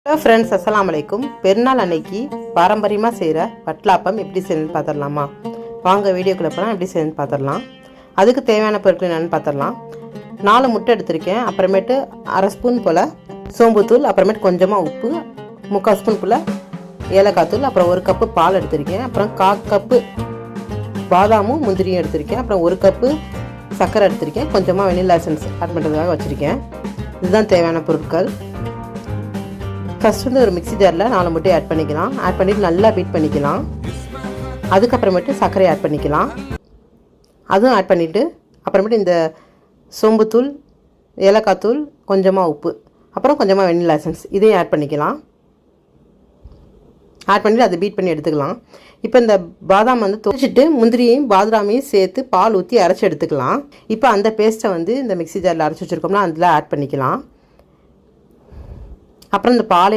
Hello friends, அஸ்ஸலாமு அலைக்கும். பெருநாள் அன்னைக்கு பாரம்பரியமாக செய்கிற வட்டலாப்பம் எப்படி செய்யணும்னு பார்த்துடலாமா? வாங்க வீடியோக்குள்ளே போனால் எப்படி செய்யணும்னு பார்த்துடலாம். அதுக்கு தேவையான பொருட்கள் என்னென்னு பார்த்துடலாம். 4 முட்டை எடுத்திருக்கேன். அப்புறமேட்டு அரை ஸ்பூன் போல் சோம்புத்தூள், அப்புறமேட்டு கொஞ்சமாக உப்பு, 3/4 ஸ்பூன் போல் ஏலக்காய் தூள், அப்புறம் 1 கப்பு பால் எடுத்திருக்கேன். அப்புறம் 1/4 கப்பு பாதாமும் முந்திரியும் எடுத்திருக்கேன். அப்புறம் 1 கப்பு சர்க்கரை எடுத்திருக்கேன். கொஞ்சமாக வெனிலா எசன்ஸ் ஆட் பண்ணுறதுக்காக வச்சுருக்கேன். இதுதான் தேவையான பொருட்கள். ஃபஸ்ட் வந்து ஒரு மிக்ஸி ஜாரில் 4 முட்டையை ஆட் பண்ணிக்கலாம். ஆட் பண்ணிவிட்டு நல்லா பீட் பண்ணிக்கலாம். அதுக்கப்புறமேட்டு சர்க்கரை ஆட் பண்ணிக்கலாம். அதுவும் ஆட் பண்ணிவிட்டு அப்புறமேட்டு இந்த சோம்புத்தூள், ஏலக்காய் தூள், கொஞ்சமாக உப்பு, அப்புறம் கொஞ்சமாக வெனிலா எசன்ஸ் இதையும் ஆட் பண்ணிக்கலாம். ஆட் பண்ணிவிட்டு அதை பீட் பண்ணி எடுத்துக்கலாம். இப்போ இந்த பாதாம் வந்து தொழிச்சிட்டு முந்திரியையும் பாதாமையும் சேர்த்து பால் ஊற்றி அரைச்சி எடுத்துக்கலாம். இப்போ அந்த பேஸ்ட்டை வந்து இந்த மிக்ஸி ஜாரில் அரைச்சி வச்சுருக்கோம்னா அதில் ஆட் பண்ணிக்கலாம். அப்புறம் இந்த பாலை